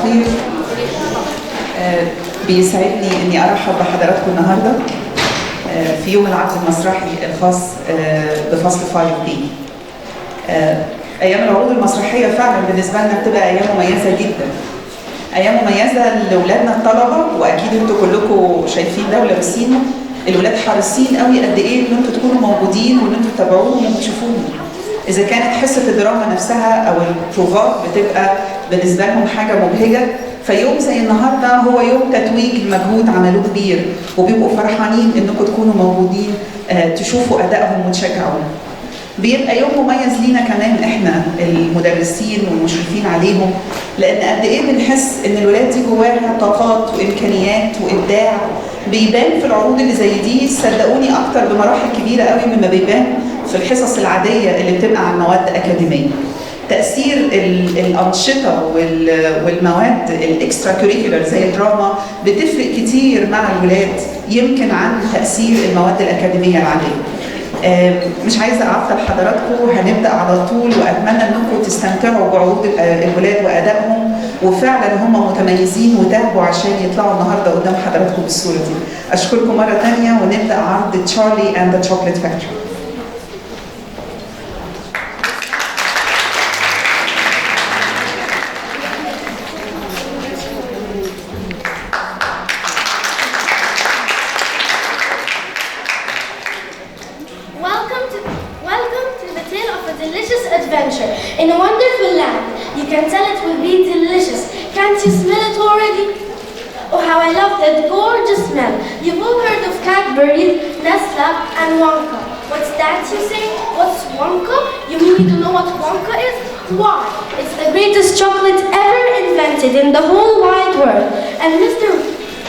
الخير. بيسعدني اني ارحب بحضراتكم النهارده في يوم العرض المسرحي الخاص بفصل 5B. ايام العروض المسرحيه فعلا بالنسبه لنا بتبقى ايام مميزه جدا. ايام مميزه لاولادنا الطلبه، واكيد انتوا كلكم شايفين ده ولابسينه. الولاد حريصين قوي قد ايه ان انتوا تكونوا موجودين وان انتوا تتابعوهم وتشوفوهم. اذا كانت حصه الدراما نفسها او البروفات بتبقى بالنسبه لهم حاجه مبهجه، فيوم زي النهارده هو يوم تتويج المجهود عملوه كبير، وبيبقوا فرحانين انكم تكونوا موجودين تشوفوا ادائهم وتشجعوهم. بيبقى يوم مميز لينا كمان احنا المدرسين والمشرفين عليهم، لان قد ايه بنحس ان الولاد دي جواها طاقات وامكانيات وابداع بيبان في العروض اللي زي دي. صدقوني اكتر بمراحل كبيره قوي مما بيبان في الحصص العاديه اللي بتبقى عن مواد اكاديميه. تاثير الانشطه والمواد الاكسترا كوريكولر زي الدراما بتفرق كتير مع الولاد يمكن عن تاثير المواد الاكاديميه العاديه. مش عايزه اعطل حضراتكم، هنبدا على طول، واتمنى انكم تستمتعوا بعروض الولاد وادائهم، وفعلا هم متميزين وتعبوا عشان يطلعوا النهارده قدام حضراتكم بالصوره دي. اشكركم مره ثانيه، ونبدا عرض تشارلي اند ذا شوكليت فاكتوري. In a wonderful land, you can tell it will be delicious. Can't you smell it already? Oh, how I love that gorgeous smell. You've all heard of Cadbury, Nestle, and Wonka. What's that, you say? What's Wonka? You mean you don't know what Wonka is? Why? It's the greatest chocolate ever invented in the whole wide world. And Mr.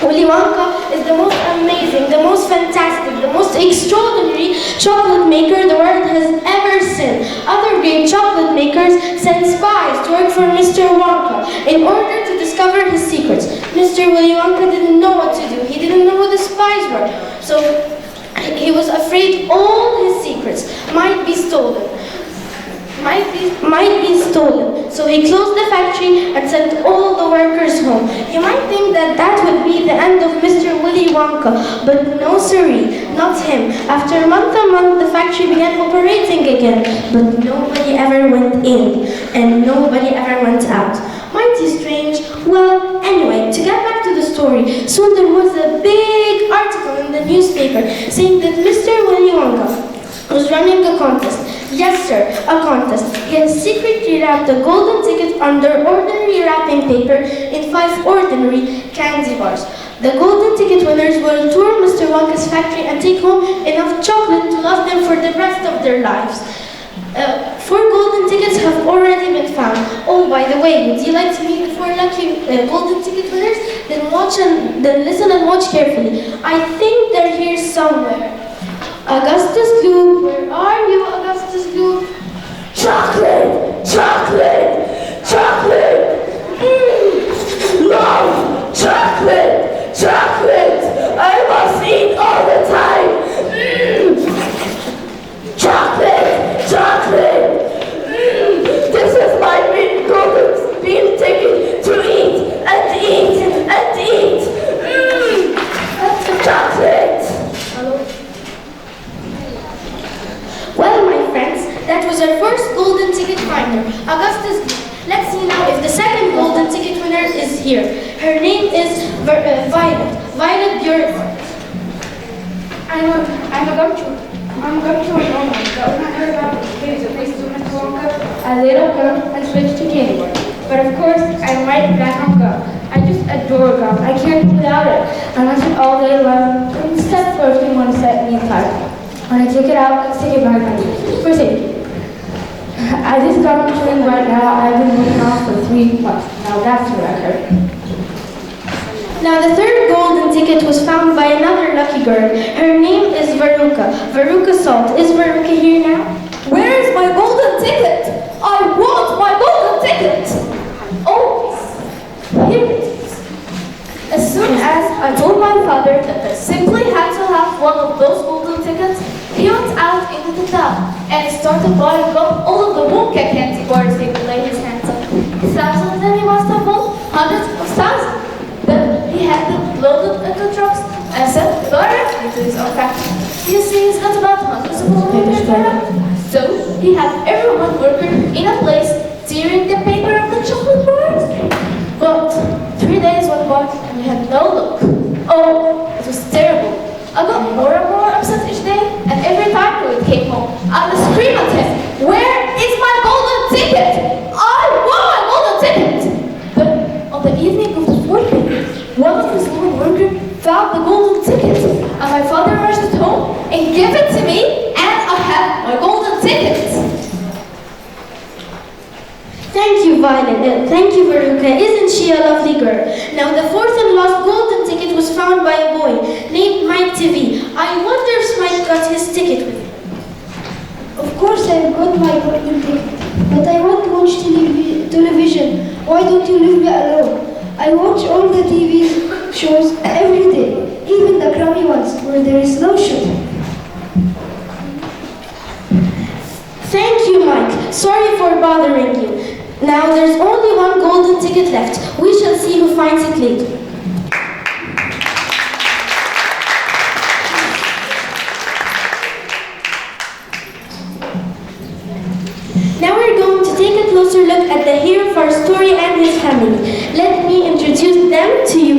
Willy Wonka is the most amazing, the most fantastic, the most extraordinary chocolate maker the world has ever seen. Other great chocolate makers sent spies to work for Mr. Wonka in order to discover his secrets. Mr. Willy Wonka didn't know what to do. He didn't know who the spies were. So he was afraid all his secrets might be stolen. Might be stolen. So he closed the factory and sent all the workers home. You might think that that would be the end of Mr. Willy Wonka, but no siree, not him. After a month, the factory began operating again, but nobody ever went in and nobody ever went out. Mighty strange. Well, anyway, to get back to the story, soon there was a big article in the newspaper saying that Mr. Willy Wonka was running a contest. Yes, sir, a contest. He had secretly wrapped a golden ticket under ordinary wrapping paper in 5 ordinary candy bars. The golden ticket winners will tour Mr. Wonka's factory and take home enough chocolate to last them for the rest of their lives. 4 golden tickets have already been found. Oh, by the way, would you like to meet the 4 lucky golden ticket winners? Then listen and watch carefully. I think they're here somewhere. Augustus Gloop, where are you, Augustus Gloop? Chocolate! Chocolate! Chocolate! Love! Chocolate! Chocolate! I must eat all the time! Chocolate! Chocolate! This is my golden bean ticket to eat and eat and eat! Chocolate! Well, my friends, that was our first golden ticket finder, Augustus. Let's see now if the second golden ticket winner is here. Her name is Violet. Violet Björk. I'm a gumshoe. I'm a gumshoe in Oman. The owner heard about the place of Mr. Wonka. I little gum and switched to candy bar. But of course, I'm right back on gum. I just adore gum. I can't live without it. I want it all day long. Except for if you want to set me apart. When I take it out, I stick it back on you. For safety. As this gum I'm chewing right now, I've been holding off for 3 months. Now that's a record. Now the third golden ticket was found by another lucky girl. Her name is Veruca. Veruca Salt. Is Veruca here now? Where is my golden ticket? I want my golden ticket! Oh, here it is. As soon as I told my father that I simply had to have one of those golden tickets, he went out into the town and started buying up all of the Wonka candy bars he could lay his hands on. Thousands, and he must have bought hundreds we have everyone worker in a place tearing the paper of the chocolate bars? But 3 days went by and we had no luck. Oh, it was terrible. I got more and more upset each day, and every time Lloyd came home, I would scream at him, "Where is my golden ticket? I want my golden ticket!" But on the evening of the fourth day, one of his women workers found the golden ticket, and my father rushed it home and gave it to me, and I have my golden ticket. Thank you, Violet, and thank you, Veruca. Isn't she a lovely girl? Now, the fourth and last golden ticket was found by a boy named Mike TV. I wonder if Mike got his ticket with him. Of course I got my golden ticket, but I won't watch television. Why don't you leave me alone? I watch all the TV shows every day, even the crummy ones where there is no sugar. Thank you, Mike. Sorry for bothering you. Now, there's only one golden ticket left. We shall see who finds it later. Now we're going to take a closer look at the hero of our story and his family. Let me introduce them to you.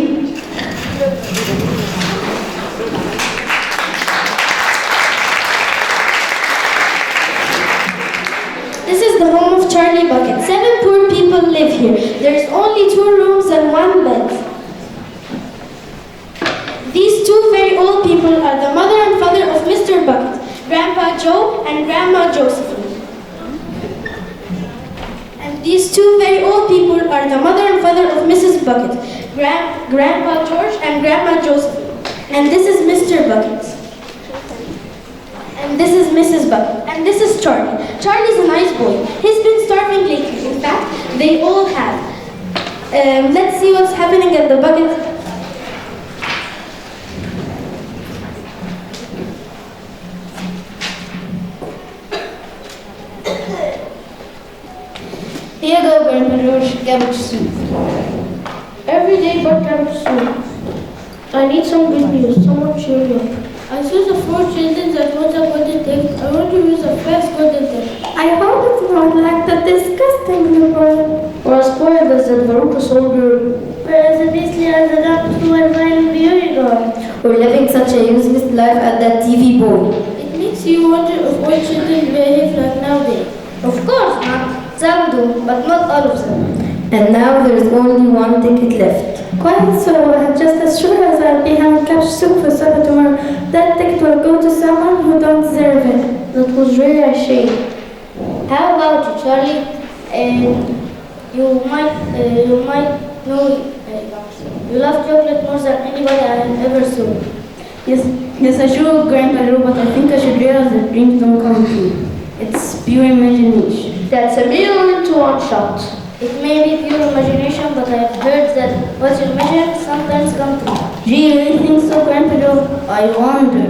This is the home of Charlie Bucket. 7 poor people live here. There's only 2 rooms and 1 bed. These 2 very old people are the mother and father of Mr. Bucket, Grandpa Joe and Grandma Josephine. And these 2 very old people are the mother and father of Mrs. Bucket, Grandpa George and Grandma Josephine. And this is Mr. Bucket. And this is Mrs. Bucket. And this is Charlie. Charlie's a nice boy. He's been starving lately. In fact, they all have. Let's see what's happening at the Bucket. Here you go, Grandpa George, cabbage soup. Every day but cabbage soup. I need some good news. Someone cheer me up. I saw the 4 children that want a golden ticket. I want to use the first golden ticket. I hope it's not like that disgusting little Or as spoiled as that Veruca soldier. or as a beastly as a dog who are violent beauty god. Or living such a useless life as that TV boy. It makes you wonder if all children behave like nowadays. Of course not. Some do, but not all of them. And now there is only 1 ticket left. Quite so, and just as sure as I'll be having cabbage soup for supper tomorrow, that ticket will go to someone who don't deserve it. That was really a shame. How about you, Charlie? You might know you love chocolate more than anybody I have ever saw. Yes, I should, Grandpa Lou, but I think I should realize that dreams don't come true. It's pure imagination. That's a million to 1 shot. It may be pure imagination, but I have heard that what you imagine sometimes comes true. Gee, you really think so, Grandpa Joe? I wonder.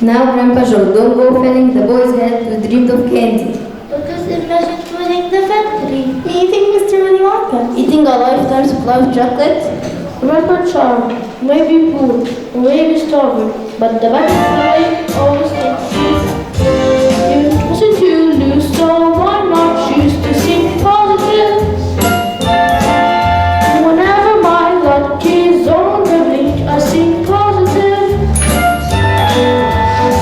Now, Grandpa Joe, don't go filling the boy's head with dreams of candy. But just imagine filling the factory. Eating Mr. Willy Wonka. Eating a lifetime supply of chocolate? Grandpa Charlie may be poor, may be starving, but the butterfly always insists. You listen to lose, so why not choose to sing positive? Whenever my luck is on the blink, I sing positive.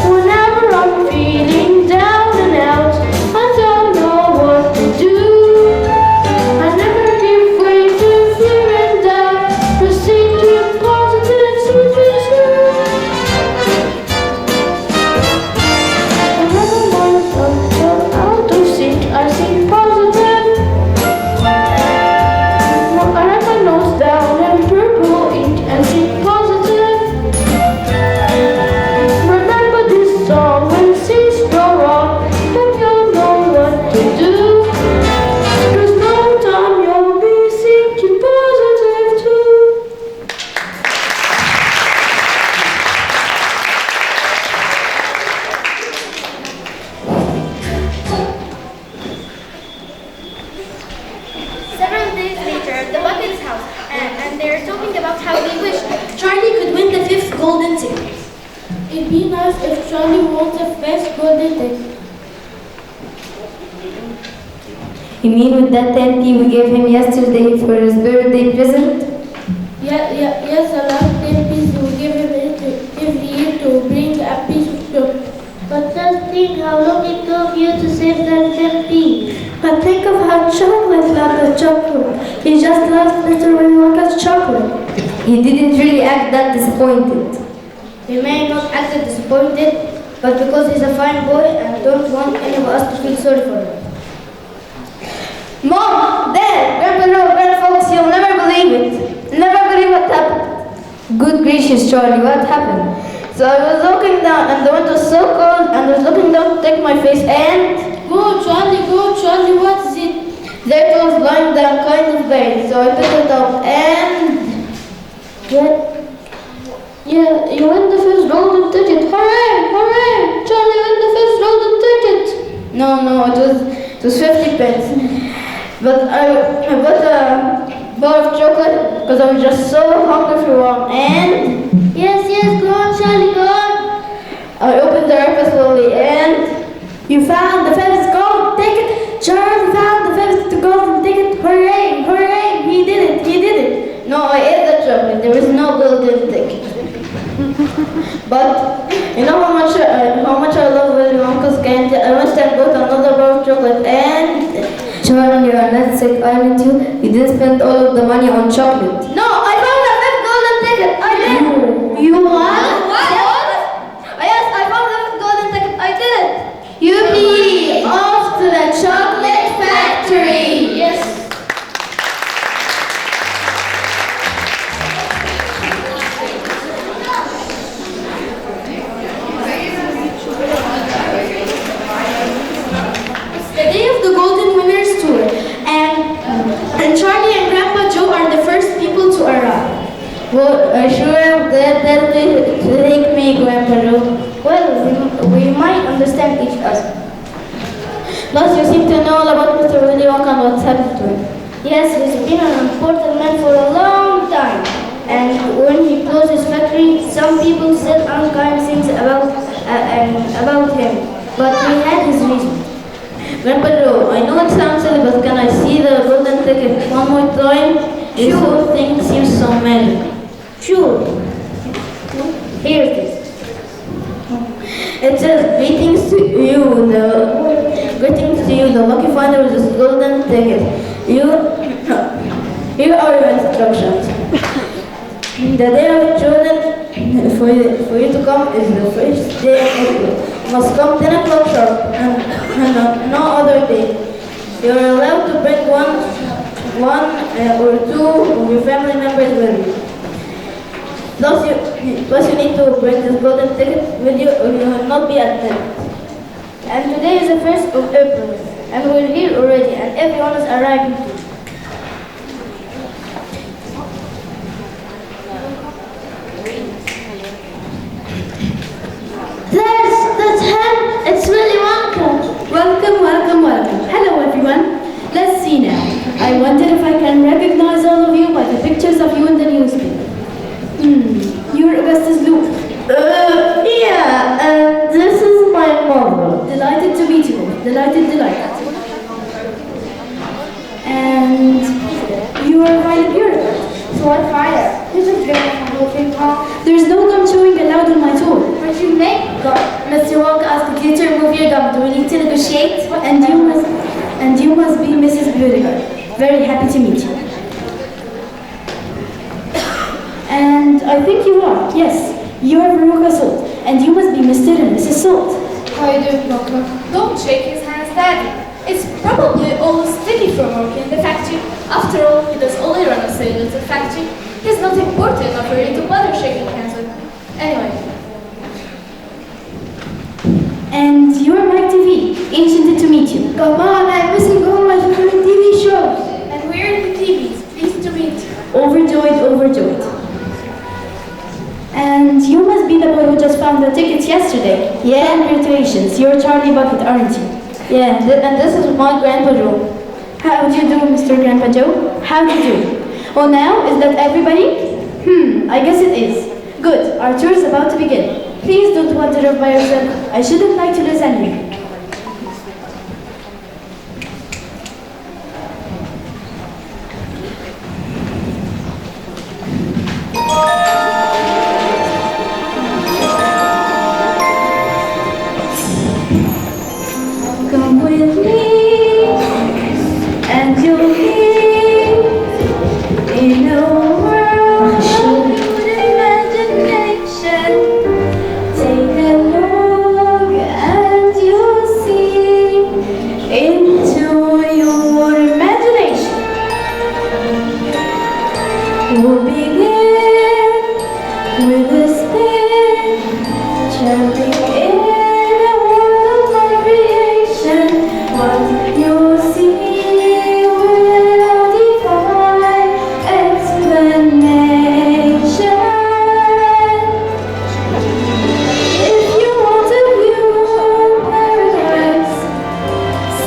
Whenever I'm feeling down and out, I don't know what to do. I never give way to fear and doubt. Proceed to positive, sweet, sweet, sweet. Whenever my luck is out of sync, I sing positive. I write my nose down in purple ink and sing positive. Remember this song when things go wrong, and you'll know what to do. There's no time you'll be thinking positive too. Several days later, at the Bucket's house, and they are talking about how they wish Charlie could win the 5th golden ticket. It'd be nice if Charlie won the first golden ticket. You mean with that 10p we gave him yesterday for his birthday present? Yes, the last 10 pieces we give him every year to bring a piece of chocolate. But just think how long it took you to save that 10p. But think of how chocolate loved the chocolate. He just loves Mr. Willy Wonka's chocolate. He didn't really act that disappointed. He may not act disappointed, but because he's a fine boy and don't want any of us to feel sorry for him. Mom, Dad, Grandpa, Grandfolks, you'll never believe it. Never believe what happened. Good gracious, Charlie, what happened? So I was looking down and the wind was so cold and I was looking down to take my face and Go, Charlie, what is it? there it was lying down kind of bad. So I picked it up and Yeah, you win the first golden ticket. Hooray! Charlie win the first golden ticket. no, it was 50 pence. But I bought a bar of chocolate because I was just so hungry for one and Yes, go on, Charlie, go on. I opened the wrapper slowly and you found the first gold ticket! Charlie found the first golden ticket! Hooray! He did it! No, I ate the chocolate. There was no golden ticket. But you know how much I love Willy Wonka's candy. I went and bought another bar of chocolate and Charlie, you are not sick, aren't you? You didn't spend all of the money on chocolate. no, I found the fifth golden ticket. I did. You what? Yes, I found the fifth golden ticket. I did it. Yippee! Off to the chocolate factory. Yes. The day of the Golden Winners Tour, and Charlie and Grandpa Joe are the first people to arrive. Well, sure, that'll take me, Grandpa Joe. Well, we might understand each other. Plus, you seem to know all about Mr. Willy Wonka and what's happened to him. Yes, he's been an important man for a long time. And when he closed his factory, some people said unkind things about him. But he had his reason. Grandpa Joe, I know it sounds silly, but can I see the golden ticket one more time? This whole thing seems so magical. Sure. Here it is. It says, greetings to you, the lucky finder with this golden ticket. Here are your instructions. The day I've chosen for you to come is the first day of April. You must come 10 o'clock sharp and no other day. You are allowed to bring one or two of your family members with you. Plus you need to bring this golden ticket with you or you will not be admitted. And today is the 1st of April. And we're here already, and everyone is arriving too. That's him! It's Willy Wonka! Welcome. Hello everyone. Let's see now. I wonder if I can recognize all of you by the pictures of you in the newspaper. You're Augustus Loop. This is my mother. Delighted to meet you. Delighted. And you are Violet Beauregard. So what fire? This is very complicated, huh? There's no gum chewing allowed on my tour. But you make gum. Mr. Wonka asked you to remove your gum. Do we need to negotiate? And you must be Mrs. Beauregard. Very happy to meet you. And I think you are. Yes, you are Veruca Salt. And you must be Mr. and Mrs. Salt. How you doing, Doctor? Don't shake his hands, Daddy. It's probably all sticky from working in the factory. After all, he does only run a silly little factory. He's not important enough for you to bother shaking hands with. Anyway. And you're Mike TV. Enchanted to meet you. Come on, I'm missing all my favorite TV shows. And we're in the TVs. Pleased to meet you. Overjoyed. And you must be the boy who just found the tickets yesterday. Yeah. Congratulations. You're Charlie Bucket, aren't you? Yeah, and this is my Grandpa Joe. How do you do, Mr. Grandpa Joe? How do you do? Well now, is that everybody? I guess it is. Good, our tour is about to begin. Please don't wander off by yourself. I shouldn't like to lose any.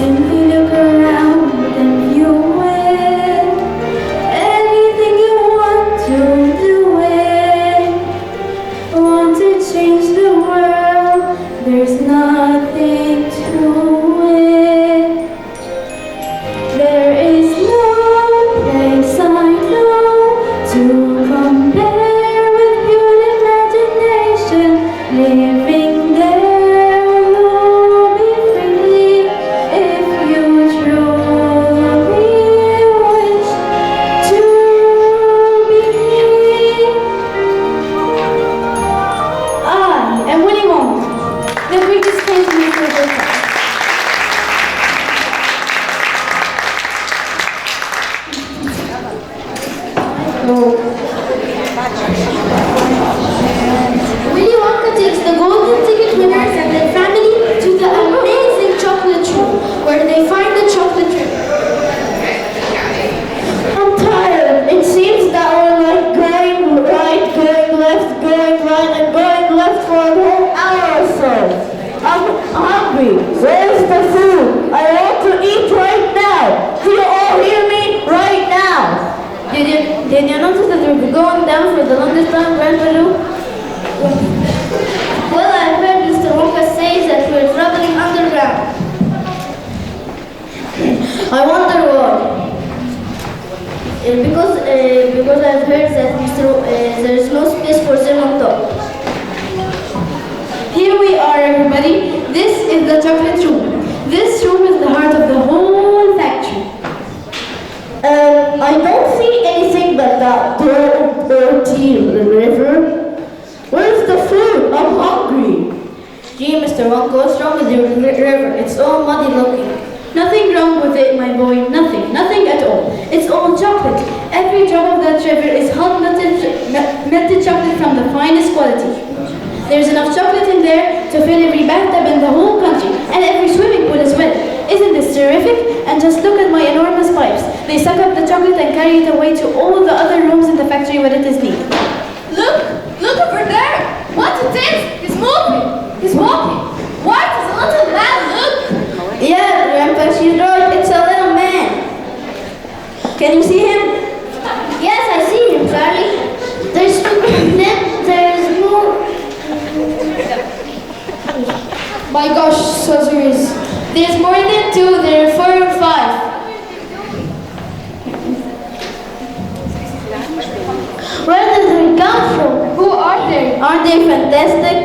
Simply look around and view it. Anything you want to do it. Want to change the world, there's nothing to it. There is no place I know to compare with pure imagination. Living there, you'll be free if you truly wish to be. I am Willy Wonka, the greatest painter of all time. Willy Wonka takes the golden ticket winners and their family to the amazing chocolate room, where they find the chocolate river. I'm tired. It seems that we're like going right, going left, going right, and going left for a whole hour or so. I'm hungry. Where's the food? I want to eat right now. Do you all hear me? Right now. Did you notice that we're going down for the longest time, Grandpa Lou? Well, I heard Mr. Wonka say that we're traveling underground. I wonder why. Because I've heard that there is no space for them on top. Here we are, everybody. This is the chocolate room. This room is the heart of the whole factory. I don't see anything but that dirty river. Where's the food? I'm hungry. Gee, Mr. Wonka, what's wrong with your river? It's all muddy looking. Nothing wrong with it, my boy. Nothing at all. It's all chocolate. Every drop of that river is hot melted chocolate from the finest quality. There's enough chocolate in there to fill every bathtub in the whole country, and every swimming pool as well. Isn't this terrific? And just look at my enormous pipes. They suck up the chocolate and carry it away to all the other rooms in the factory where it is needed. Look over there! What it is? He's moving! He's walking! What is a little man? Look! Yeah, Grandpa, she's right. It's a little man. Can you see him? Yes, I see him, Charlie. There's more. My gosh, so there is. There's more than two, there are 4 or 5. Where did they come from? Who are they? Aren't they fantastic?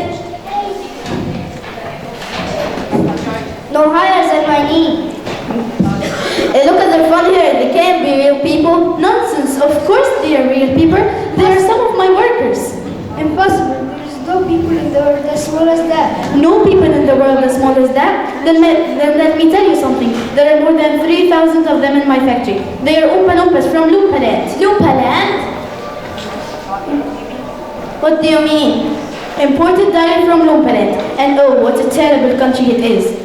No higher than my knee. Look at their front hair. They can't be real people. Nonsense. Of course they are real people. They are some of my workers. Impossible. There is no people in the world as small as that. No people in the world as small as that? Then let me tell you something. There are more than 3,000 of them in my factory. They are Oompa Loompas from Loompa Land. Loompa Land? What do you mean? Imported direct from Loompa Land. And oh, what a terrible country it is.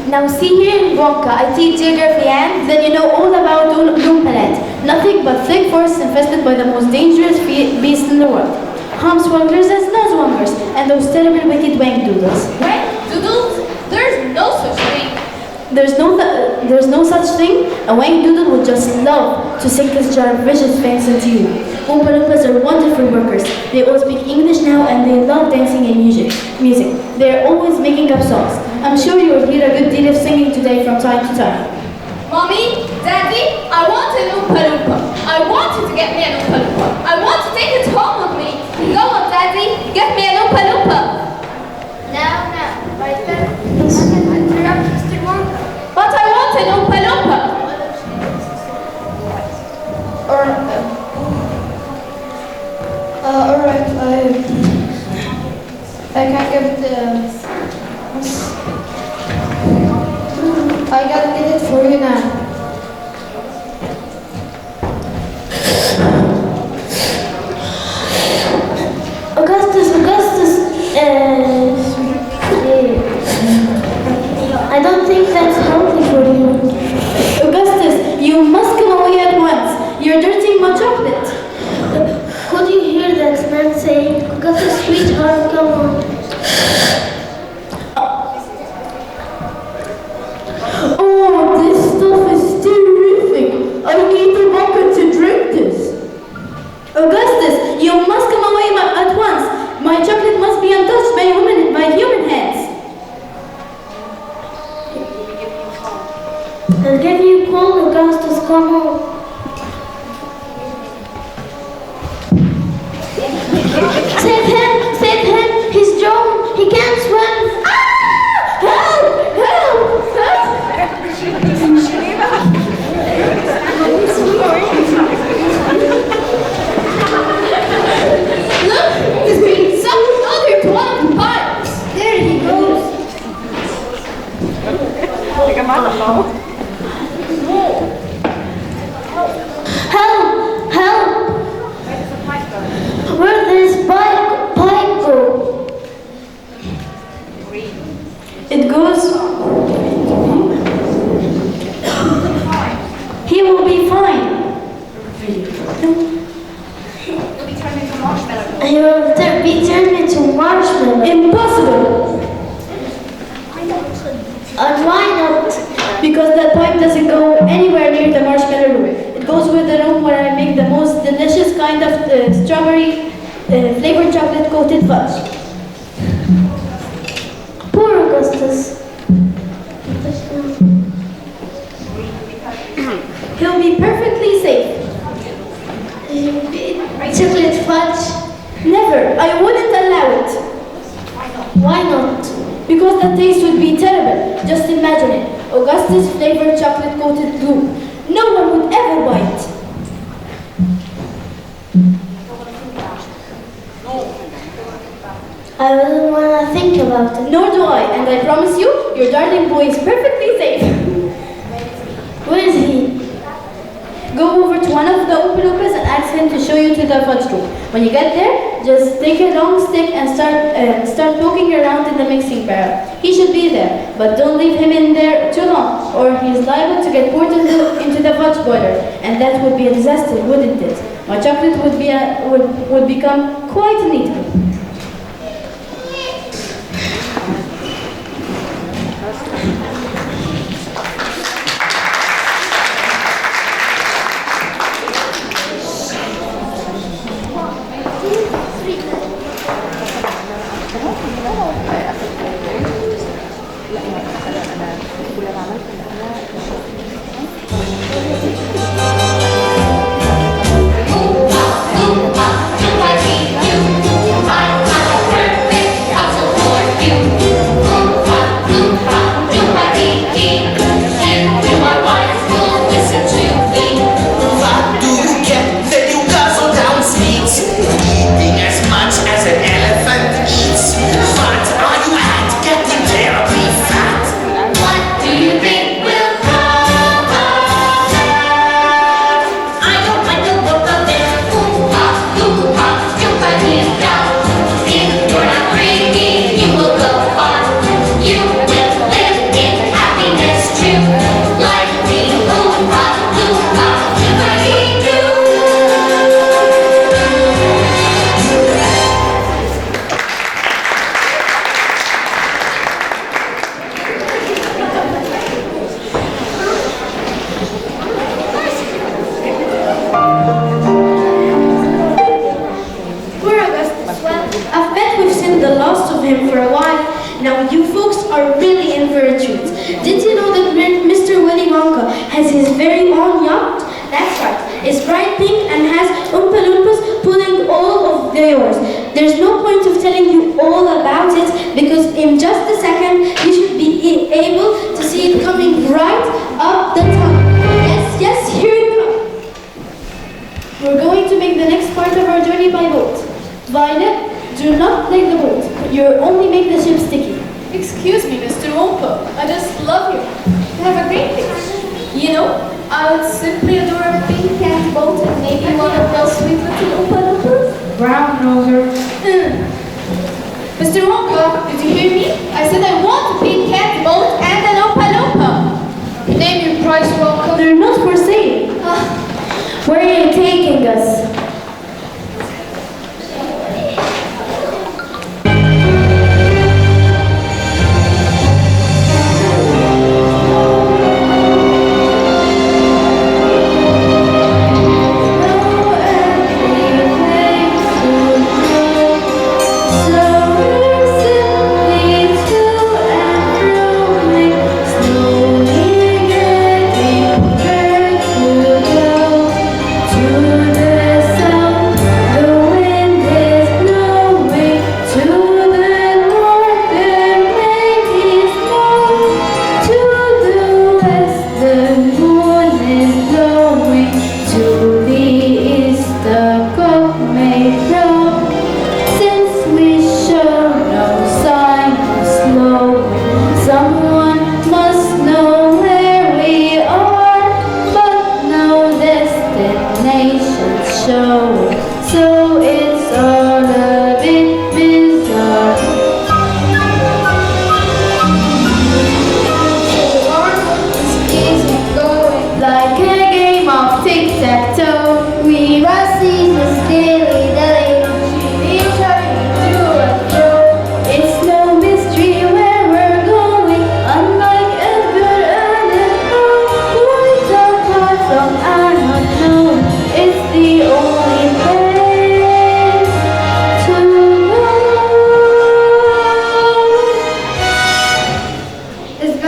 Now see here, Wonka, I teach geography and Then you know all about Loompa Land. Nothing but thick forests infested by the most dangerous beasts in the world. Harmswogglers and snowswangers, and those terrible wicked wang-doodles. Doodles? There's no such thing. There's no such thing. A wang-doodle would just love to sink his jar of vicious fangs into you. Oompa Loompas are wonderful workers. They all speak English now and they love dancing and music. They are always making up songs. I'm sure you will hear a good deal of singing today from time to time. Mommy, Daddy, I want an Oompa Loompa. I want you to get me an Oompa Loompa. I want to take it home with me. Go on, Daddy, get me an Oompa Loompa. Now, my parents interrupt Mr. Wonka. But I want an Oompa Loompa. Alright, I can give it I gotta get it for you now. Augustus, I don't think that's healthy for you. Augustus, you must come away at once. You're dirtying my chocolate. Could you hear that man saying, Augustus, sweetheart, come on. Oh, this stuff is terrific. I need a bucket to drink this. Augustus, you must come away at once. My chocolate must be untouched by human hands. I'll give you a call, Augustus, come home. Save him! Save him! He's drowned! He can't swim! Ah! Help! Help! Help! Look, he's being sucked under to one of the pipes. There he goes. Help! Help! Where did this pipe go? It goes. He will be fine. He will be turned into marshmallow. Impossible. And why not? Because that pipe doesn't go anywhere near the marshmallow room. It goes with the room where I make the most delicious kind of strawberry flavored chocolate coated fudge. Poor Augustus. He'll be perfectly safe. Chocolate fudge. Never. I wouldn't allow it. Why not? Because the taste would be terrible. Just imagine it. Augustus flavored chocolate coated glue. No one would ever buy it. I wouldn't want to think about it. Nor do I, and I promise you, your darling boy is perfectly safe. Where is he? Go over to one of the Oompa-Loompas and ask him to show you to the fudge room. When you get there, just take a long stick and start poking around in the mixing barrel. He should be there, but don't leave him in there too long, or he's liable to get poured into the fudge boiler, and that would be a disaster, wouldn't it? My chocolate would become quite uneatable.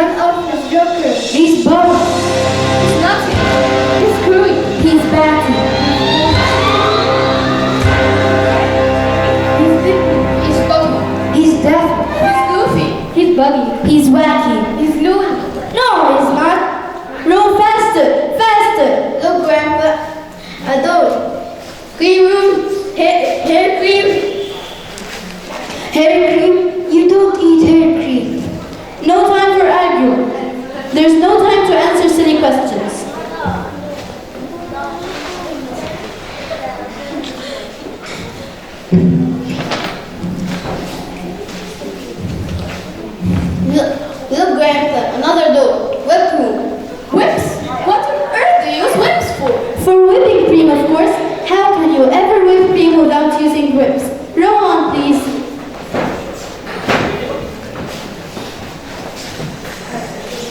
none of his joker. He's bored. He's nothing. He's screwy. He's batty. He's dippy. He's bummy. He's deaf. He's goofy. He's buggy. He's wacky. He's loony. No, he's not. Roll faster, faster. Look, Grandpa. A dog. Cream room. Hair cream. Hair cream? You don't eat hair cream. No time for arguing. There's no time to answer silly questions. Look, Grandpa. Another door. Whip room. Whips? What on earth do you use whips for? For whipping cream, of course. How can you ever whip cream without using whips? Roll on, please.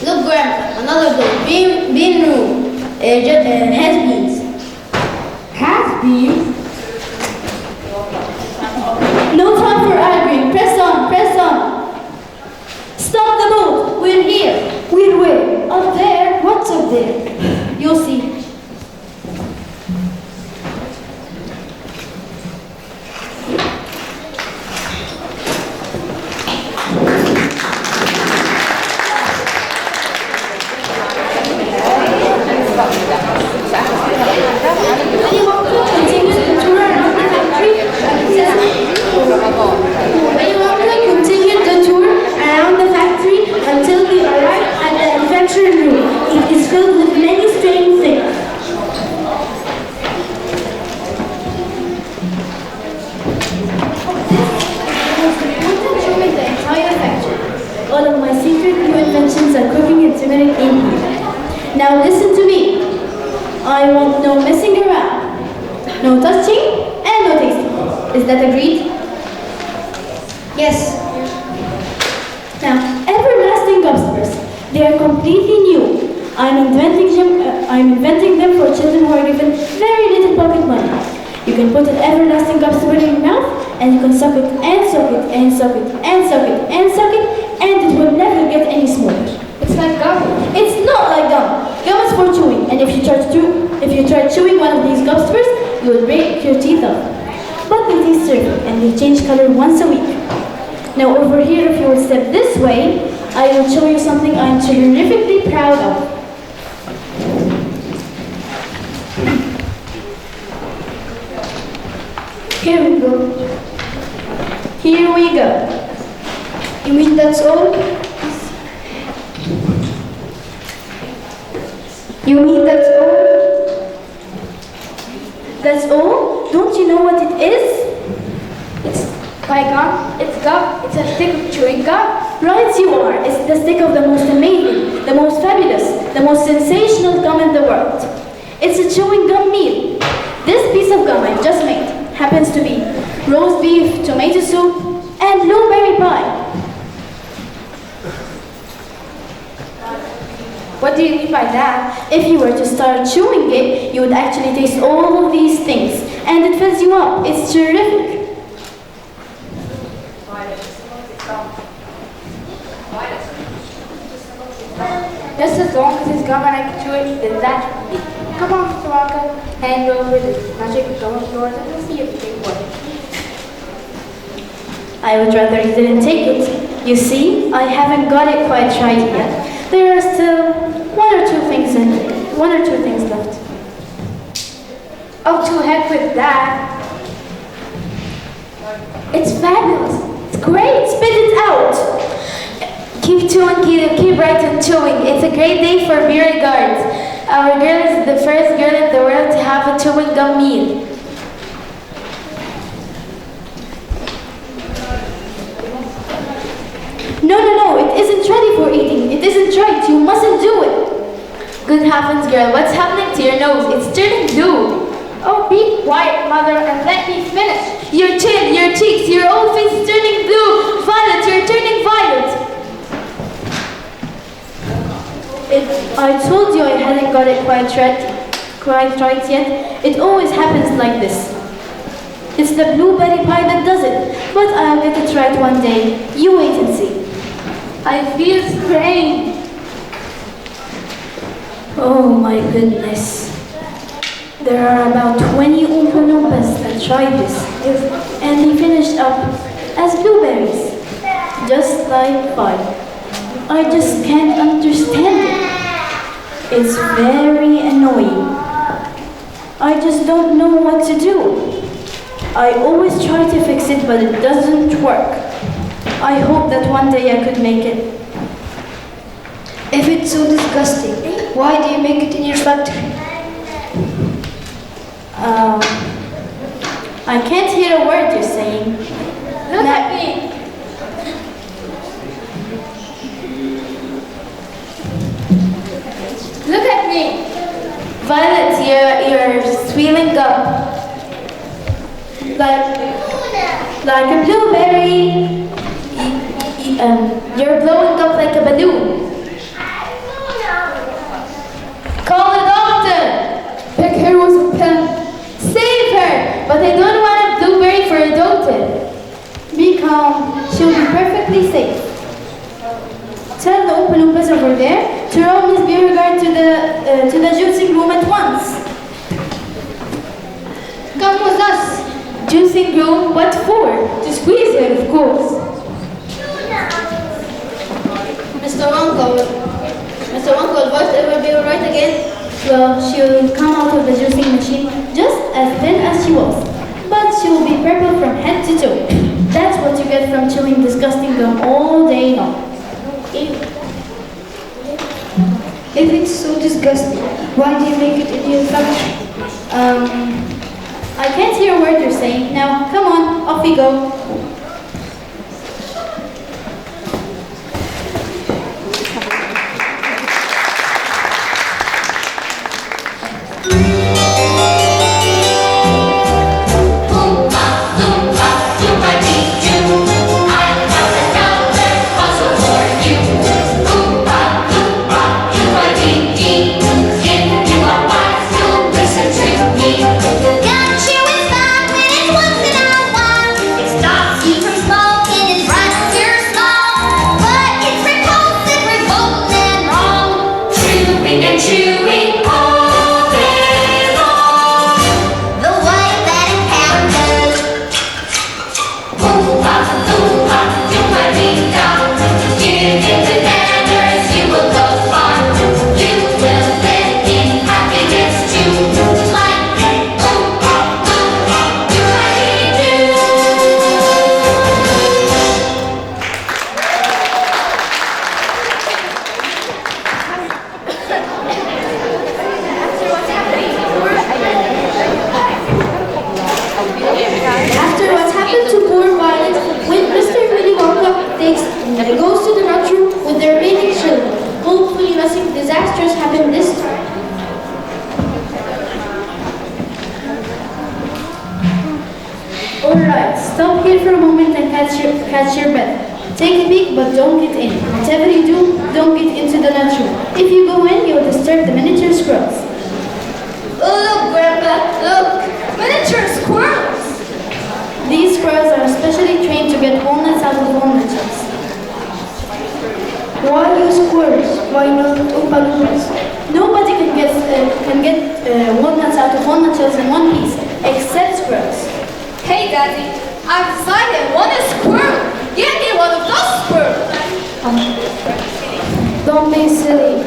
Look, Grandpa. Another door. Bean room. Has beans. Has beans? No time for arguing. Press on, press on. Stop the boat. We're here. We're where? Up there. What's up there? You'll see. Anyone could continue the tour around the factory until we arrive at the adventure room. It is filled with many strange things. The entire factory. All of my secret new inventions are cooking and simmering in here. Now listen to me. I want no messing around, no touching, and no tasting. Is that agreed? Yes. Now, everlasting gobstoppers. They are completely new. I'm inventing them for children who are given very little pocket money. You can put an everlasting gobstopper in your mouth, and you can suck it and suck it and suck it and suck it and suck it, and it will never get any smaller. It's like gum. It's not like gum. Gum is for chewing, and if you try chewing one of these gobstoppers, you will break your teeth off. But they taste terrific, and they change color once a week. Now over here, if you will step this way, I will show you something I'm terrifically proud of. Here we go. Here we go. You mean that's all? You mean that's all? That's all? Don't you know what it is? It's by gum. It's gum. It's a stick of chewing gum. Right you are. It's the stick of the most amazing, the most fabulous, the most sensational gum in the world. It's a chewing gum meal. This piece of gum I've just made happens to be roast beef, tomato soup, and blueberry pie. What do you mean by that? If you were to start chewing it, you would actually taste all of these things, and it fills you up. It's terrific. Just as long as it's gum and I can chew it, then that should be. Come on, Mr. Wonka, hand over the magic gum of yours and we'll see if you can work. I would rather you didn't take it. You see, I haven't got it quite right yet. There are still one or two things left. Oh, to heck with that. It's fabulous. It's great. Spit it out. Keep chewing, keep right on chewing. It's a great day for beer guards. Our girl is the first girl in the world to have a chewing gum meal. No, it isn't ready for eating. It isn't right. You mustn't do it. Good heavens, girl, what's happening to your nose? It's turning blue. Oh, be quiet, mother, and let me finish. Your chin, your cheeks, your whole face is turning blue. Violet, you're turning violet. I told you I hadn't got it quite right yet. It always happens like this. It's the blueberry pie that does it. But I'll get it right one day. You wait and see. I feel strange. Oh my goodness. There are about 20 Oompa Loompas that tried this, and they finished up as blueberries, just like fire. I just can't understand it. It's very annoying. I just don't know what to do. I always try to fix it, but it doesn't work. I hope that one day I could make it. If it's so disgusting, why do you make it in your factory? I can't hear a word you're saying. Look at me. Look at me. Violet, you're swelling up. Like a blueberry. You're blowing up like a balloon. Call a doctor. Pick her with a pen. Save her. But I don't want a blueberry for a doctor. Be calm. She'll be perfectly safe. Tell the Oompa Loompas over there to roll Miss Beauregard to the juicing room at once. Come with us. Juicing room? What for? To squeeze her, of course. Mr. Uncle, will voice ever be alright again? Well, she'll come out of the juicing machine just as thin as she was. But she will be purple from head to toe. That's what you get from chewing disgusting gum all day long. If it's so disgusting, why do you make it in your factory? I can't hear a word you're saying. Now, come on, off we go. Alright, stop here for a moment and catch your breath. Take a peek, but don't get in. Whatever you do, don't get into the lunchroom. If you go in, you'll disturb the miniature squirrels. Oh, look, Grandpa, look! Miniature squirrels! These squirrels are specially trained to get walnuts out of walnut shells. Why use squirrels? Why not Oompa Loompas? Nobody can get walnuts out of walnut shells in one piece, except squirrels. Hey, Daddy, I've decided I want a squirrel. Get me one of those squirrels. Don't be silly.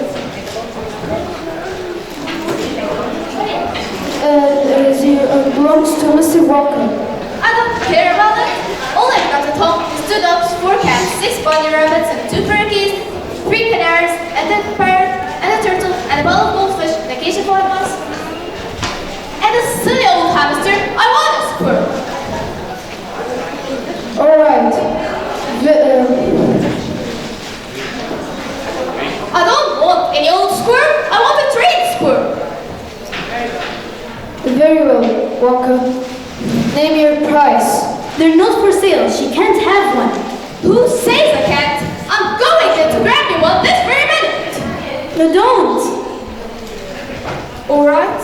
It belongs to Mr. Walker. I don't care about it. All I've got at home is 2 dogs, 4 cats, 6 bunny rabbits, and 2 turkeys, 3 canaries, and a parrot, and a turtle, and a bowl of goldfish, and a cage of wild mice. And a silly old hamster. I want a squirrel. Alright. I don't want any old squirrel. I want a trained squirrel. Very well, Walker. Name your price. They're not for sale. She can't have one. Who says I can't? I'm going there to grab you one this very minute. No, don't. Alright.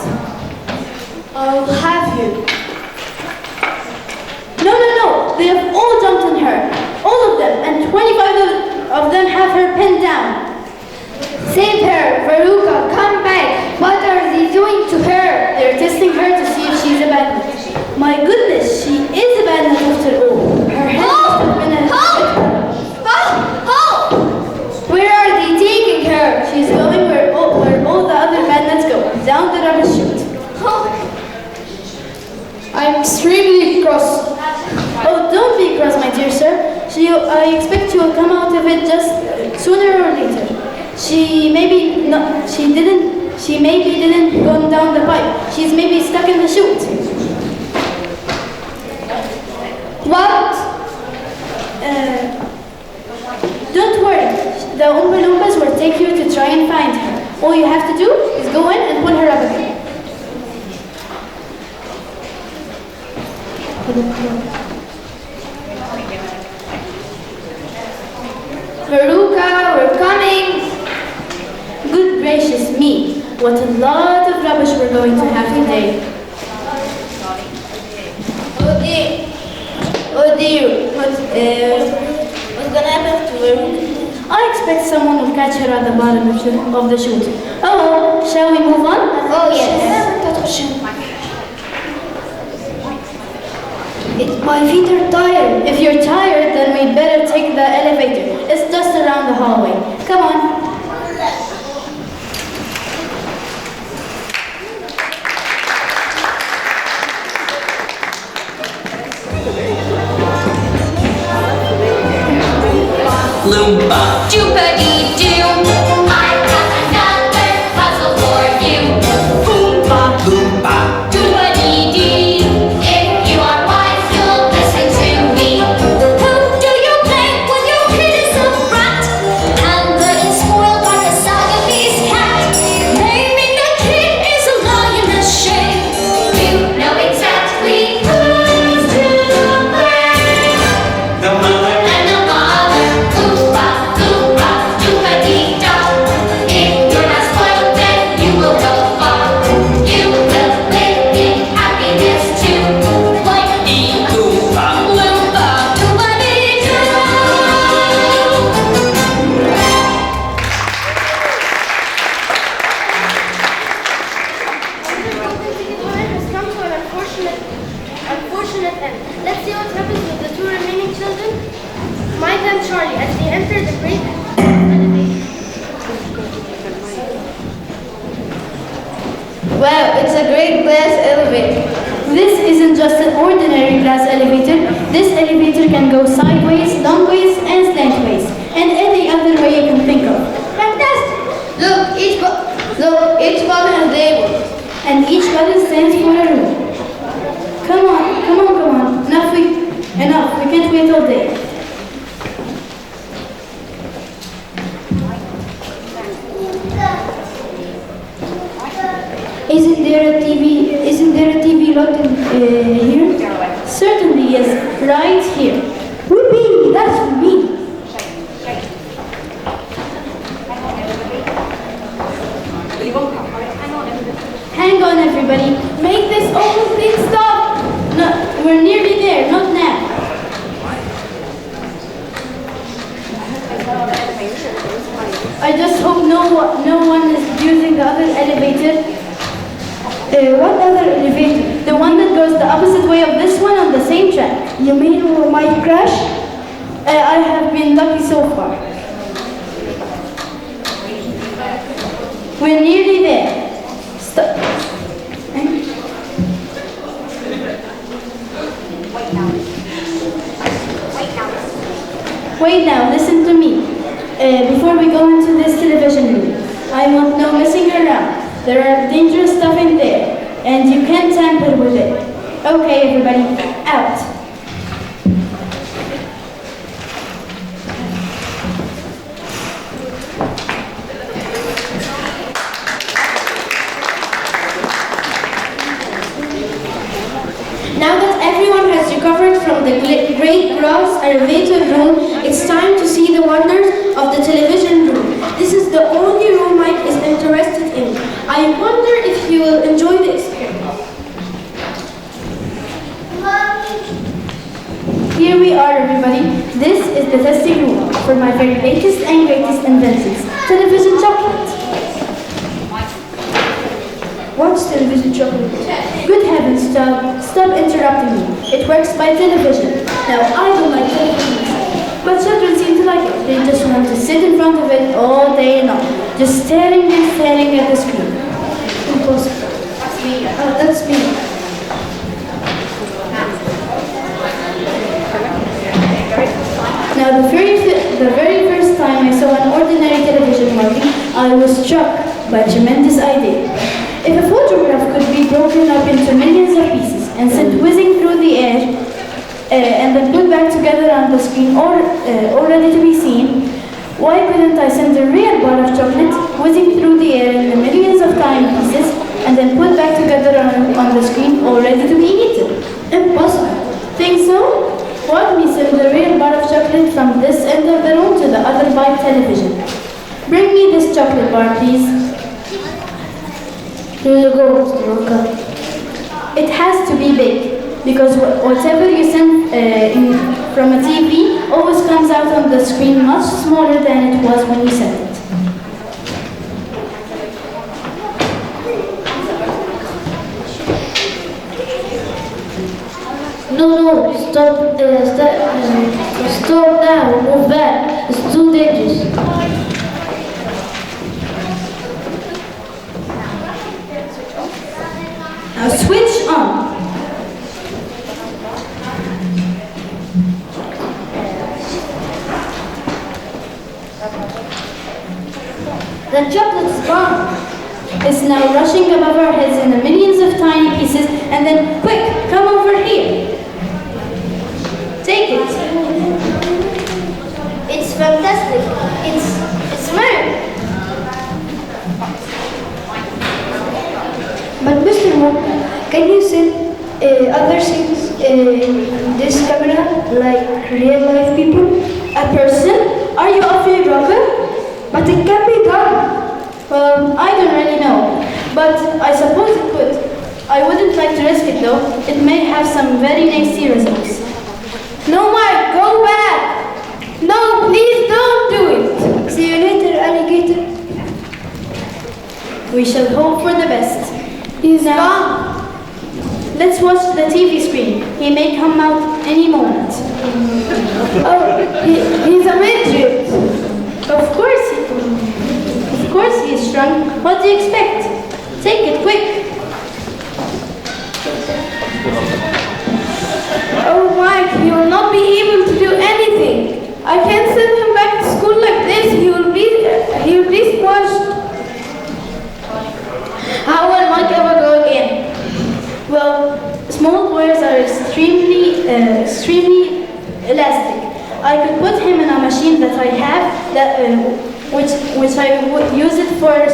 I'll have you. No. They have all jumped on her. All of them. And 25 of them have her pinned down. Save her, Veruca. Come back. I expect she will come out of it just sooner or later. She maybe didn't go down the pipe. She's maybe stuck in the chute. What? Don't worry. The Oompa Loompas will take you to try and find her. All you have to do is go in and pull her up again. Veruca, we're coming. Good gracious me. What a lot of rubbish we're going to have today. Oh dear. What's gonna happen to Veruca? I expect someone will catch her at the bottom of the chute. Oh, shall we move on? Oh yes. My feet are tired. If you're tired, then we'd better take the elevator. It's just around the hallway. Come on. Loompa. Doopity-doo, I have another puzzle for you. Oompa. Loompa. Doopity-dee, if you are wise, you'll listen to me. Who do you blame when your kid is a brat? Pampered and spoiled like a Siamese cat. Naming the kid is a lion and shame. You know exactly who's to blame. The mother. And the father, Oompa, Loompa, Doopity-da. If you're not spoiled, then you will go far. You will live in happiness too. Like Loompa. Loompa, Doopity-doo. has come to an unfortunate end. Let's see what happens with the two remaining children, Mike and Charlie, as they enter the great elevator. Wow, it's a great glass elevator. This isn't just an ordinary glass elevator. This elevator can go sideways, longways, and slantways, and any other way you can think of. Fantastic! Look, each button has labels. And each button stands for a room. Come on. Enough. We can't wait all day. Isn't there a TV lot here? Certainly, yes, right here. Whoopee! That's for me. Hang on, everybody. Make this awful thing stop. No, we're nearly there. Not now. I just hope no one is using the other elevator. What other elevator? The one that goes the opposite way of this one on the same track. You mean we might crash? I have been lucky so far. We're nearly there. Stop. Wait now, listen to me. Before we go into this television room, I want no messing around. There are dangerous stuff in there, and you can't tamper with it. Okay, everybody, out. Now that everyone has recovered from the great glass elevator room, it's time to see the wonders of the television room. This is the only room Mike is interested in. I wonder if he will enjoy the experience. Here we are, everybody. This is the testing room for my very latest and greatest inventions, television chocolate. What's television chocolate? Good heavens, Doug, stop interrupting me. It works by television. Now, I don't like television, but children seem to like it. They just want to sit in front of it all day long, just staring and staring at the screen. Impossible. That's me. Now, the ordinary television marking, I was struck by a tremendous idea. If a photograph could be broken up into millions of pieces and sent whizzing through the air, and then put back together on the screen all ready to be seen, why couldn't I send a real bar of chocolate whizzing through the air in the millions of tiny pieces and then put back together on the screen all ready to be eaten? Impossible. Think so? Watch me send the real bar of chocolate from this end of the room to the other by television. Bring me this chocolate bar, please. Here you go, Mr. Wonka. It has to be big, because whatever you send from a TV always comes out on the screen much smaller than it was when you sent it. No, stop now, move back. It's too dangerous. Now switch on. The chocolate's gone. It's now rushing above our heads in the millions of tiny pieces, and then, quick, come over here. Take it. It's fantastic. It's mine. But Mr. Wonka, can you send other things in this camera, like real life people? A person? Are you off your rocker? But it can be done. Well, I don't really know, but I suppose it could. I wouldn't like to risk it though. It may have some very nasty results. No, Mike, go back! No, please don't do it! See you later, alligator. We shall hope for the best. He's Now, gone. let's watch the TV screen. He may come out any moment. Oh, he's a midget. Of course he is strong. What do you expect? Take it, quick. Oh, Mike, he will not be able to do anything. I can't send him back to school like this. He will be squashed. How will Mike ever go again? Well, small boys are extremely elastic. I could put him in a machine that I have, which I would use it for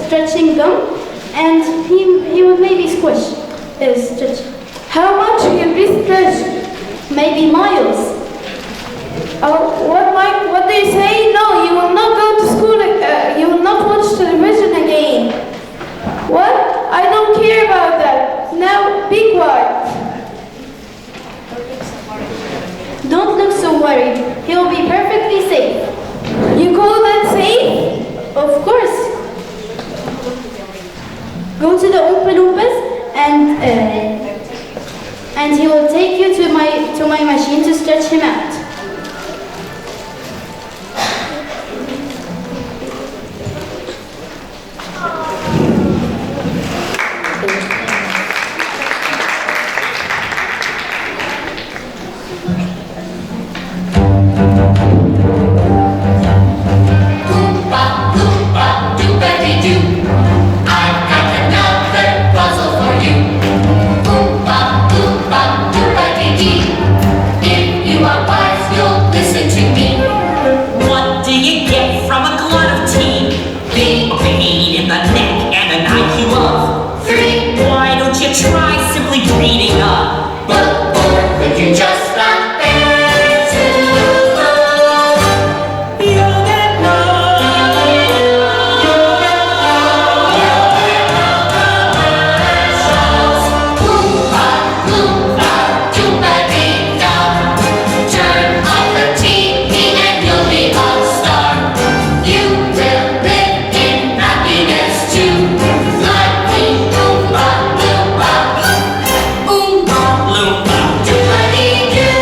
stretching gum, and he would maybe stretch. How much he'll be stretched? Maybe miles. Oh, what, Mike? What do you say? No, you will not go to school. You will not watch television again. What? I don't care about that. Now, be quiet. Don't look so worried. He'll be perfectly safe. You call that safe? Of course. Go to the Oompa Loompas and he will take you to my machine to stretch him out. Loompa, loompa, doobity-doo. I've got another puzzle for you. Loompa, loompa, doobity-dee. If you are wise, you'll listen to me. What do you get from a glut of tea? B, A pain in the neck and an IQ of 3, why don't you try simply reading up? but or could you just not bear to know? You'll get Loompa, loompa, doobity-da. Turn off the TV and you'll be a star. You will live in happiness too. Like me, loompa, loompa, oompa, loompa, doobity-doo.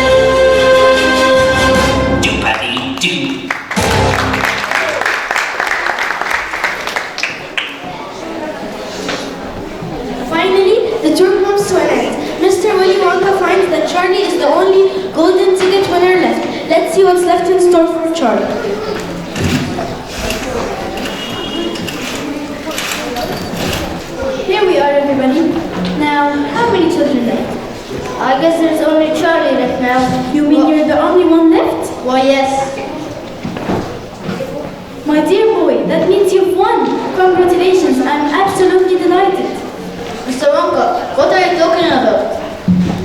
doobity-doo. Finally, the tour comes to an end. Mr. Willy Wonka finds that Charlie is the only golden ticket winner left. Let's see what's left in store for Charlie. many children left? I guess there's only Charlie left now. You mean you're the only one left? Why, yes. My dear boy, that means you've won. Congratulations, I'm absolutely delighted. Mr. Wonka, what are you talking about?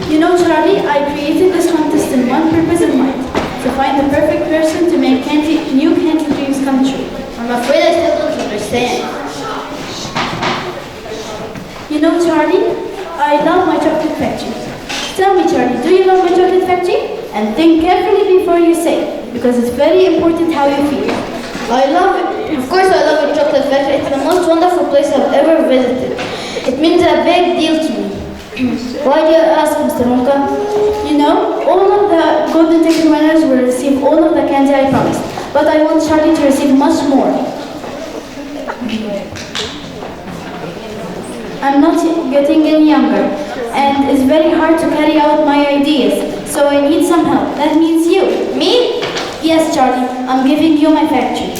You know, Charlie, I created this contest in one purpose in mind. To find the perfect person to make new candy dreams come true. I'm afraid I still don't understand. You know, Charlie, I love my chocolate factory. Tell me, Charlie, do you love my chocolate factory? And think carefully before you say, because it's very important how you feel. I love it. Of course I love your chocolate factory. It's the most wonderful place I've ever visited. It means a big deal to me. Why do you ask, Mr. Wonka? You know, all of the golden ticket winners will receive all of the candy I promised. But I want Charlie to receive much more. I'm not getting any younger, and it's very hard to carry out my ideas, so I need some help. That means you. Me? Yes, Charlie, I'm giving you my factory.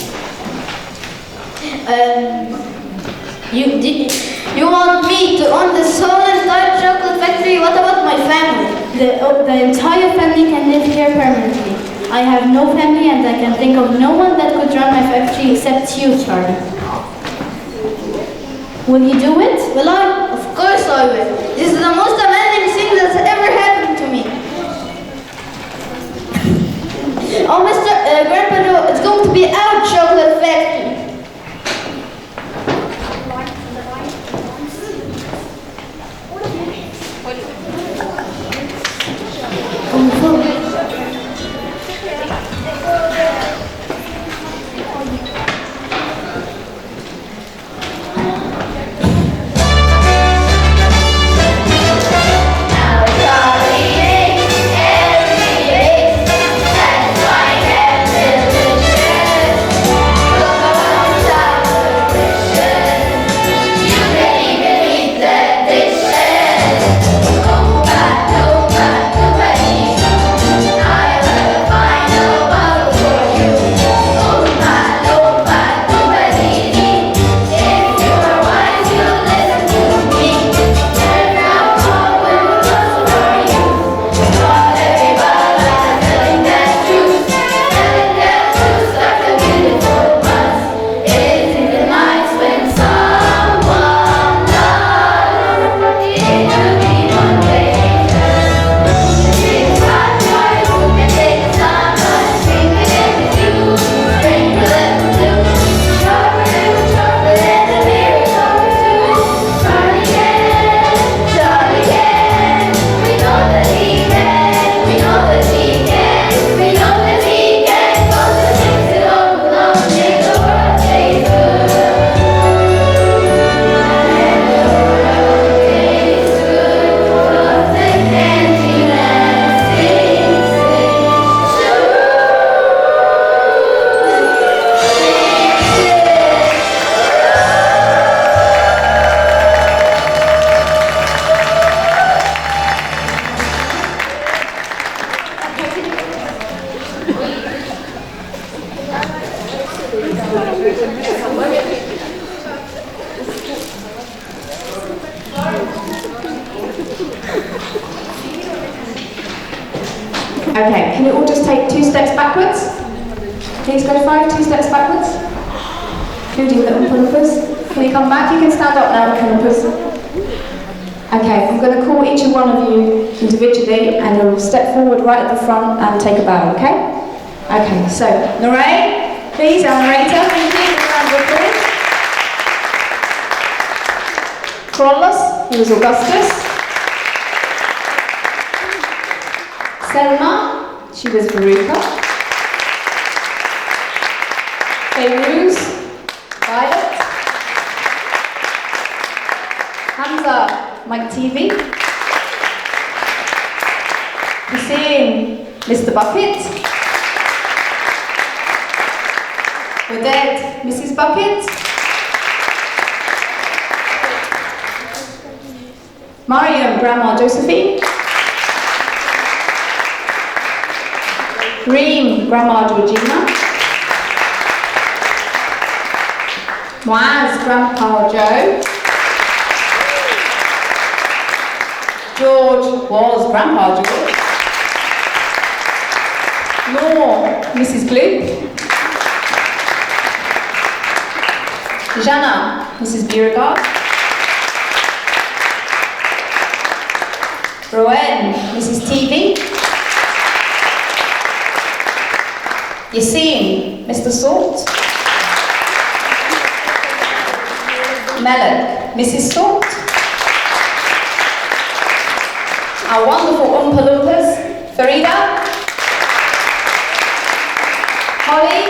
You want me to own this whole entire chocolate factory? What about my family? The entire family can live here permanently. I have no family and I can think of no one that could run my factory except you, Charlie. Will you do it? Will I? Of course I will. This is the most amazing thing that's ever happened to me. Oh, Grandpa Joe, it's going to be our chocolate factory. Okay, can you all just take 2 steps backwards? Please go 5, 2 steps backwards. Including the Oompa Loompas. Can you come back? You can stand up now, Oompa Loompas. Okay, I'm going to call each and one of you individually and you'll step forward right at the front and take a bow, okay? Okay, so, Noreen, please, our narrator, thank you, give a round of applause. Carlos, he was Augustus. Selma, she was Veruca. Fairuz, Violet. Hamza, Mike TV. Hussein, Mr. Bucket. Odette, Mrs. Bucket. Mariam, Grandma Josephine. Reem, Grandma Georgina. Moaz, Grandpa Joe. George was Grandpa George. Nor Mrs. Blue. Jana, Mrs. Beauregard. Rowan, Mrs. TV. Yassine, Mr. Salt. Melek, Mrs. Salt. Our wonderful Oompa Loompas, Farida. Holly.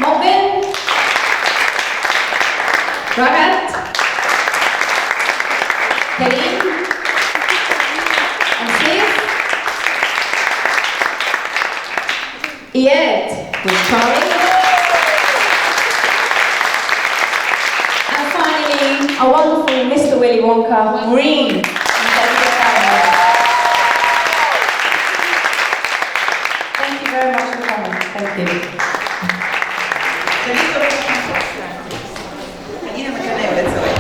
Mokbin. Ragat. Kareem. And Steve. Iyad with Charlie. And finally, our wonderful Mr. Willy Wonka, Maureen. Thank you very much for coming. Thank you. خلينا مكاننا يا ولاد سوا.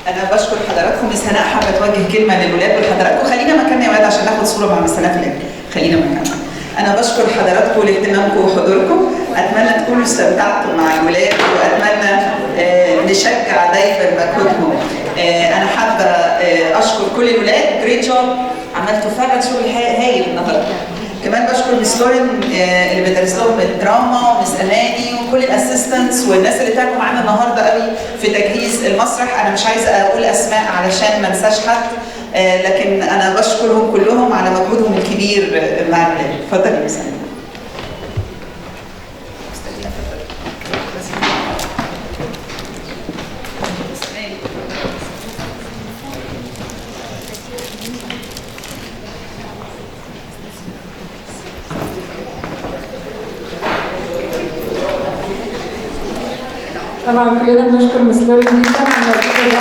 أنا بشكر حضراتكم. مس هناء حابة توجه كلمة للولاد ولحضراتكم. خلينا مكاننا يا ولاد عشان ناخد صورة مع مس هناء في الآخر. خلينا مكاننا. أنا بشكر حضراتكم لاهتمامكم وحضوركم. أتمنى تكونوا استمتعتوا مع الولاد وأتمنى نشجع دايما مجهودهم. أنا حابة أشكر كل الولاد. جريت جوب. عملتوا فعلا شغل هايل النهارده. كمان بشكر مس لورين اللي بدرس لهم الدراما ومس اماني وكل الاسيستنتس والناس اللي تعبوا معانا النهارده قوي في تجهيز المسرح. انا مش عايزه اقول اسماء علشان ما انساش حد، لكن انا بشكرهم كلهم على مجهودهم الكبير مع الولاد. اتفضلي يا سلمى. طبعا كلنا بنشكر مس لورين جدا على المجهود ده.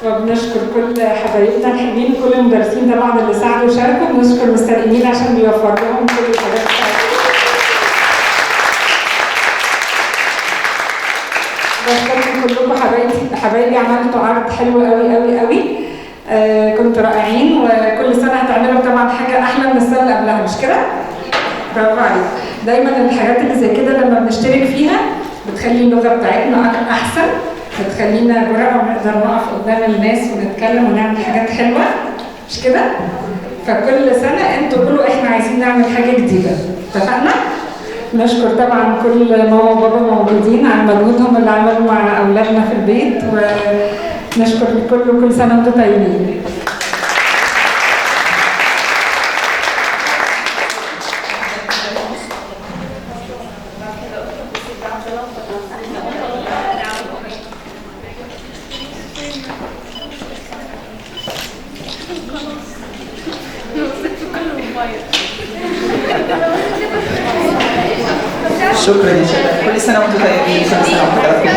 وبنشكر كل حبايبنا الحلوين كل المدرسين طبعا اللي ساعدوا وشاركوا. بنشكر مستر ايميل عشان بيوفر لهم كل الحاجات بتاعتهم. بشكركم كلكم حبايبي عملتوا عرض حلو قوي قوي قوي. كنتوا رائعين وكل سنه هتعملوا طبعا حاجه احلى من السنه اللي قبلها، مش كده؟ برافو عليك. دايما الحاجات اللي زي كده لما بنشترك فيها بتخلي اللغه بتاعتنا احسن، بتخلينا جرأة ونقدر نقف قدام الناس ونتكلم ونعمل حاجات حلوه، مش كده؟ فكل سنه انتوا قولوا احنا عايزين نعمل حاجه جديده، اتفقنا؟ نشكر طبعا كل ماما وبابا موجودين على مجهودهم اللي عملوا مع اولادنا في البيت، ونشكر الكل وكل سنه وانتم طيبين. شكرا يا شباب. كل سنه وانتم طيبين. كل سنه وحضراتكم